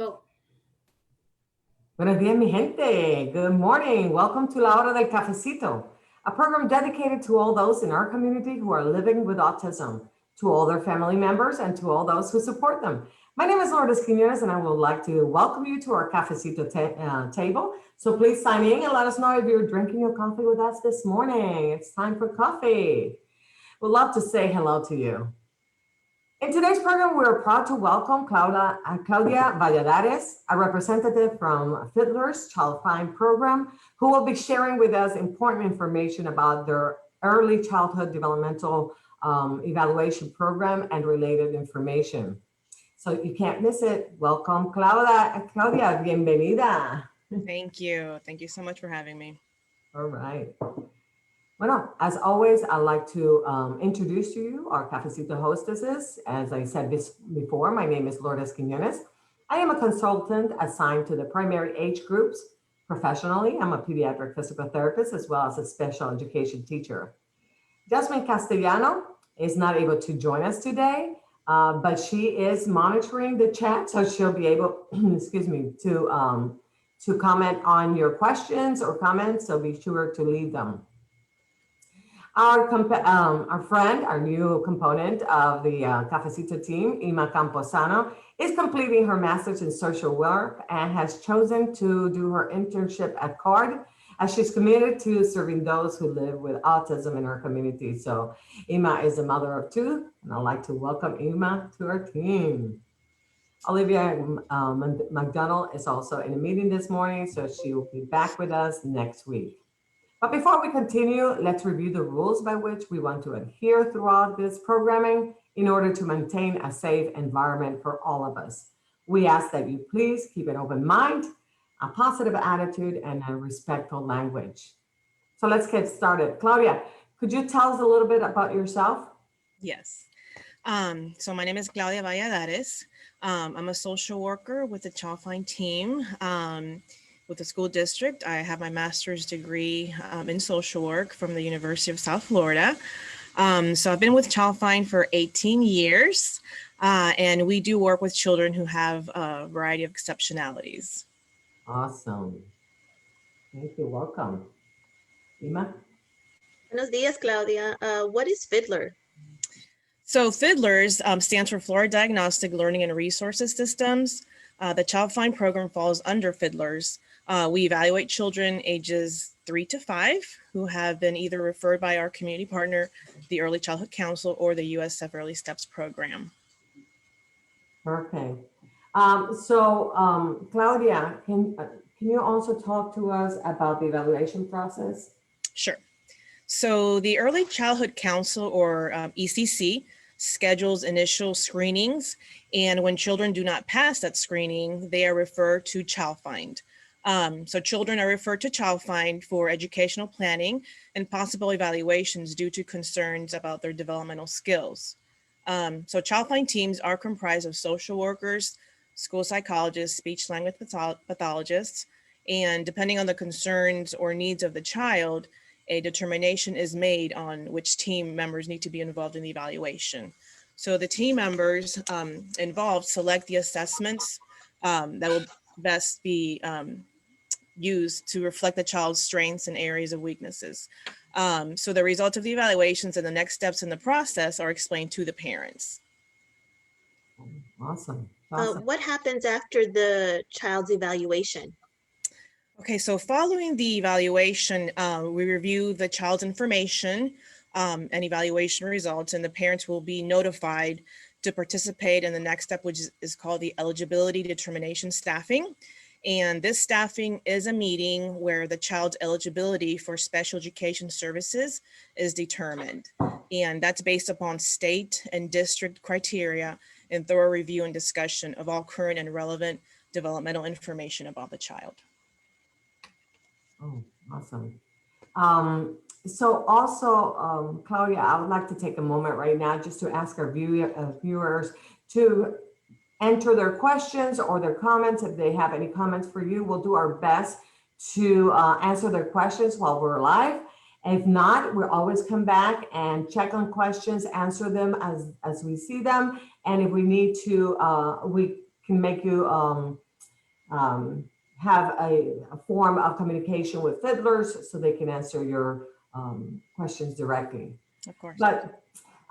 Go. Buenos días, mi gente. Good morning. Welcome to La Hora del Cafecito, a program dedicated to all those in our community who are living with autism, to all their family members, and to all those who support them. My name is Lourdes Quiñones, and I would like to welcome you to our Cafecito table. So please sign in and let us know if you're drinking your coffee with us this morning. It's time for coffee. We'd love to say hello to you. In today's program, we're proud to welcome Claudia Valladares, a representative from FDLRS Child Find program, who will be sharing with us important information about their early childhood developmental evaluation program and related information. So you can't miss it. Welcome, Claudia, bienvenida. Thank you. Thank you so much for having me. All right. Well, as always, I'd like to introduce to you our Cafecito hostesses. As I said before, my name is Lourdes Quiñones. I am a consultant assigned to the primary age groups. Professionally, I'm a pediatric physical therapist as well as a special education teacher. Jasmine Castellano is not able to join us today, but she is monitoring the chat, so she'll be able, excuse me, to comment on your questions or comments, so be sure to leave them. Our friend, our new component of the Cafecito team, Ima Camposano, is completing her master's in social work and has chosen to do her internship at CARD, as she's committed to serving those who live with autism in our community. So Ima is a mother of two, and I'd like to welcome Ima to our team. Olivia McDonald is also in a meeting this morning, so she will be back with us next week. But before we continue, let's review the rules by which we want to adhere throughout this programming in order to maintain a safe environment for all of us. We ask that you please keep an open mind, a positive attitude, and a respectful language. So let's get started. Claudia, could you tell us a little bit about yourself? Yes. So my name is Claudia Valladares. I'm a social worker with the Child Find team. With the school district. I have my master's degree in social work from the University of South Florida. So I've been with Child Find for 18 years, and we do work with children who have a variety of exceptionalities. Awesome. Thank you. Welcome. Ima? Buenos dias, Claudia. What is FDLR? So FDLRS stands for Florida Diagnostic Learning and Resources Systems. The Child Find program falls under FDLRS. We evaluate children ages 3 to 5 who have been either referred by our community partner, the Early Childhood Council, or the USF Early Steps program. Okay. Claudia, can you also talk to us about the evaluation process? Sure. So the Early Childhood Council, or ECC, schedules initial screenings, and when children do not pass that screening, they are referred to Child Find. So children are referred to Child Find for educational planning and possible evaluations due to concerns about their developmental skills. So Child Find teams are comprised of social workers, school psychologists, speech language pathologists, and depending on the concerns or needs of the child, a determination is made on which team members need to be involved in the evaluation. So the team members involved select the assessments that will best be used to reflect the child's strengths and areas of weaknesses. So the results of the evaluations and the next steps in the process are explained to the parents. Awesome. What happens after the child's evaluation? Okay, so following the evaluation, we review the child's information and evaluation results, and the parents will be notified to participate in the next step, which is called the eligibility determination staffing. And this staffing is a meeting where the child's eligibility for special education services is determined. And that's based upon state and district criteria and thorough review and discussion of all current and relevant developmental information about the child. Oh, awesome. Claudia, I would like to take a moment right now just to ask our viewers to enter their questions or their comments. If they have any comments for you, we'll do our best to answer their questions while we're live. If not, we'll always come back and check on questions, answer them as we see them. And if we need to, we can make you have a form of communication with fiddlers so they can answer your questions directly. Of course. But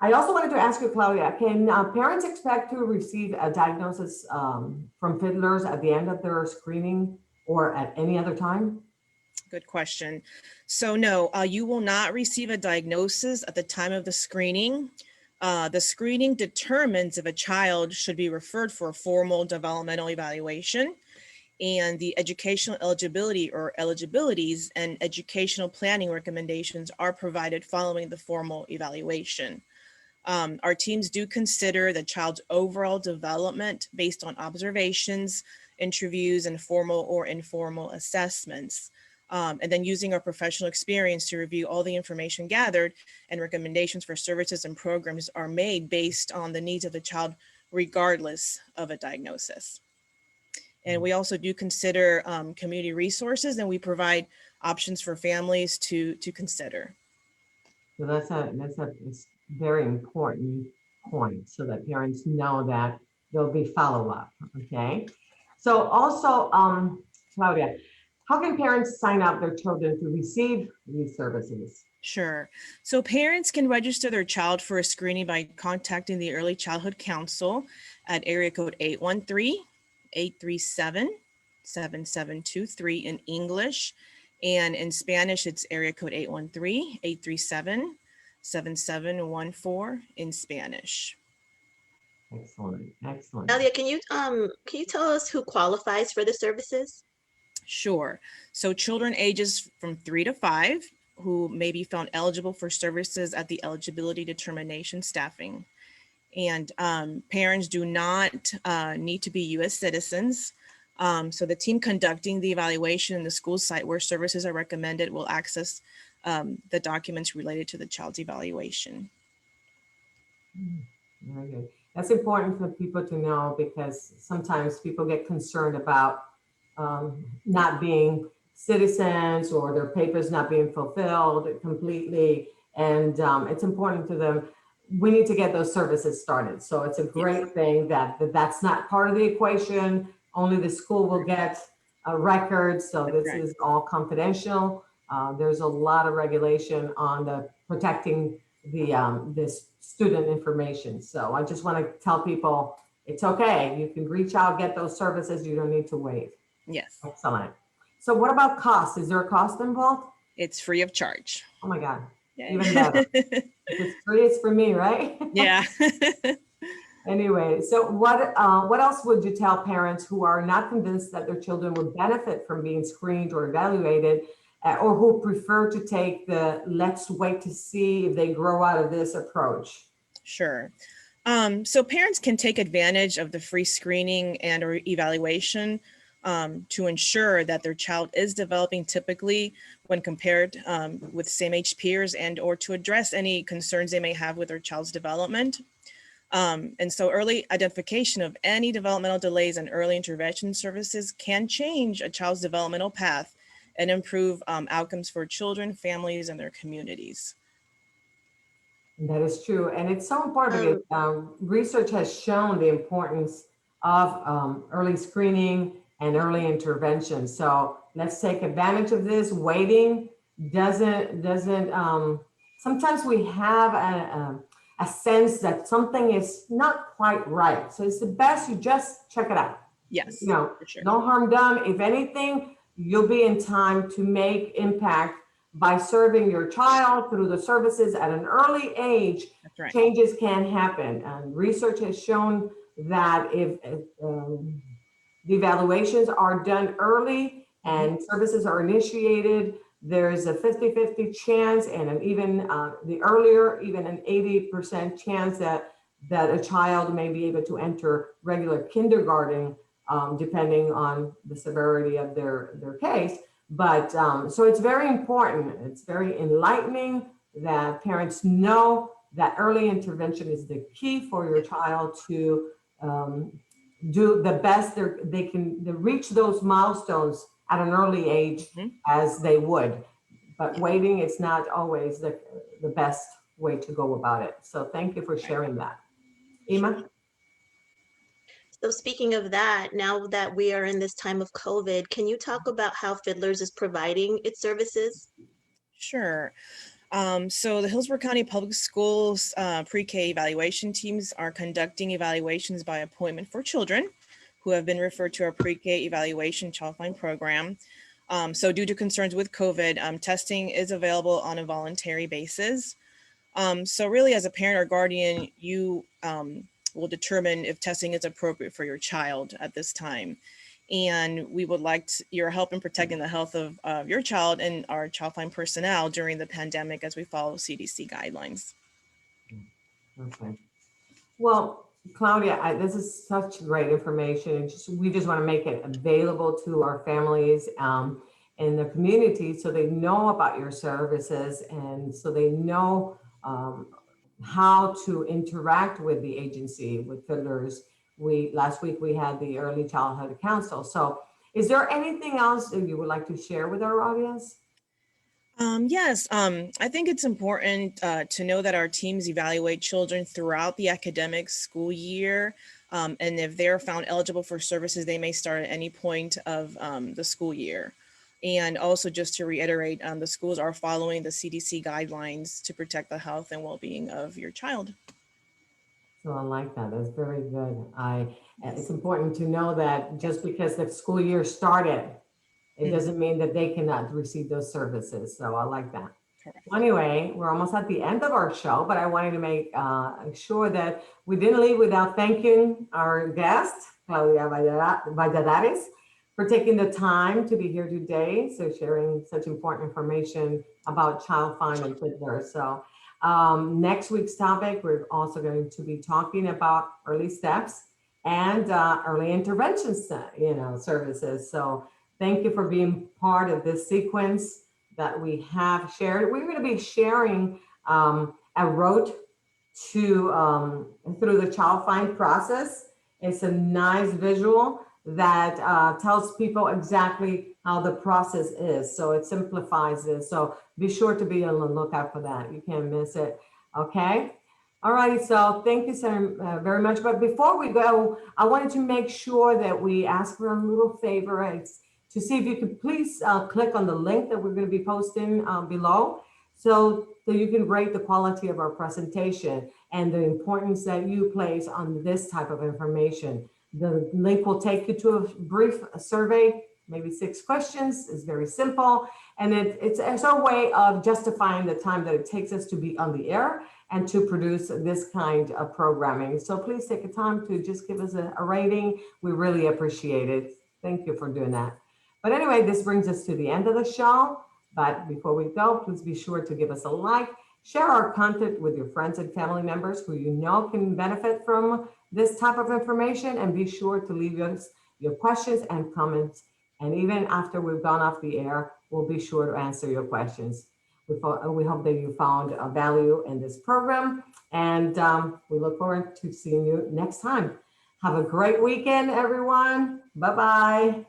I also wanted to ask you, Claudia, can parents expect to receive a diagnosis from fiddlers at the end of their screening or at any other time? Good question. So no, you will not receive a diagnosis at the time of the screening. The screening determines if a child should be referred for a formal developmental evaluation, and the educational eligibility or eligibilities and educational planning recommendations are provided following the formal evaluation. Our teams do consider the child's overall development based on observations, interviews, and formal or informal assessments. And then using our professional experience to review all the information gathered, and recommendations for services and programs are made based on the needs of the child, regardless of a diagnosis. And we also do consider community resources, and we provide options for families to consider. So that's a very important point, so that parents know that there'll be follow-up, okay? So also, Claudia, how can parents sign up their children to receive these services? Sure. So parents can register their child for a screening by contacting the Early Childhood Council at area code 813-837-7723 in English. And in Spanish, it's area code 813-837-7714 in Spanish. Excellent, excellent. Claudia, can you tell us who qualifies for the services? Sure. So children ages from 3 to 5 who may be found eligible for services at the eligibility determination staffing. And parents do not need to be U.S. citizens. So the team conducting the evaluation in the school site where services are recommended will access the documents related to the child's evaluation. Very good. That's important for people to know, because sometimes people get concerned about not being citizens or their papers not being fulfilled completely. And it's important to them. We need to get those services started. So it's a great thing that that's not part of the equation. Only the school will get a record. So this is all confidential. There's a lot of regulation on the protecting the this student information. So I just want to tell people it's okay. You can reach out, get those services. You don't need to wait. Yes. Excellent. So what about cost? Is there a cost involved? It's free of charge. Oh my God. Yay. Even better. If it's free, it's for me, right? Yeah. Anyway, so what else would you tell parents who are not convinced that their children would benefit from being screened or evaluated, or who prefer to take the let's wait to see if they grow out of this approach? Sure. So parents can take advantage of the free screening and or evaluation to ensure that their child is developing typically when compared with same age peers, and or to address any concerns they may have with their child's development. And so early identification of any developmental delays and early intervention services can change a child's developmental path and improve outcomes for children, families, and their communities. That is true. And it's so important because research has shown the importance of early screening and early intervention. So let's take advantage of this. Waiting doesn't sometimes we have a sense that something is not quite right. So it's the best you just check it out. Yes, You know, for sure. no harm done. If anything, you'll be in time to make impact by serving your child through the services at an early age. That's right. Changes can happen. And research has shown that if the evaluations are done early and services are initiated, there's a 50-50 chance, and an even the earlier, even an 80% chance that a child may be able to enter regular kindergarten, depending on the severity of their case. But so it's very important. It's very enlightening that parents know that early intervention is the key for your child to do the best they can reach those milestones at an early age as they would. But waiting is not always the best way to go about it. So thank you for sharing that. Ima? So speaking of that, now that we are in this time of COVID, can you talk about how Fiddlers is providing its services? Sure. So the Hillsborough County Public Schools pre-K evaluation teams are conducting evaluations by appointment for children who have been referred to our pre-K evaluation Child Find program. So due to concerns with COVID, testing is available on a voluntary basis. So really, as a parent or guardian, you will determine if testing is appropriate for your child at this time. And we would like your help in protecting the health of your child and our Child Find personnel during the pandemic as we follow CDC guidelines. Okay. Well, Claudia, this is such great information. We just want to make it available to our families in the community so they know about your services and so they know how to interact with the agency, with Fiddlers. Last week we had the Early Childhood Council. So is there anything else that you would like to share with our audience? Yes, I think it's important to know that our teams evaluate children throughout the academic school year. And if they're found eligible for services, they may start at any point of the school year. And also just to reiterate, the schools are following the CDC guidelines to protect the health and well-being of your child. So I like that. That's very good. It's important to know that just because the school year started, it doesn't mean that they cannot receive those services. So I like that. Correct. Well, anyway, we're almost at the end of our show, but I wanted to make sure that we didn't leave without thanking our guest, Claudia Valladares, for taking the time to be here today. So sharing such important information about Child Find and Fiddler. So next week's topic, we're also going to be talking about early steps and early intervention, services. So thank you for being part of this sequence that we have shared. We're going to be sharing a road to through the Child Find process. It's a nice visual that tells people exactly how the process is. So it simplifies it. So be sure to be on the lookout for that. You can't miss it. Okay. All righty. So thank you so very much. But before we go, I wanted to make sure that we ask for a little favor. It's to see if you could please click on the link that we're going to be posting below so you can rate the quality of our presentation and the importance that you place on this type of information. The link will take you to a brief survey, maybe 6 questions. It's very simple. And it's our way of justifying the time that it takes us to be on the air and to produce this kind of programming. So please take the time to just give us a rating. We really appreciate it. Thank you for doing that. But anyway, this brings us to the end of the show. But before we go, please be sure to give us a like, share our content with your friends and family members who you know can benefit from this type of information, and be sure to leave us your questions and comments. And even after we've gone off the air, we'll be sure to answer your questions. We hope that you found a value in this program, and we look forward to seeing you next time. Have a great weekend, everyone. Bye-bye.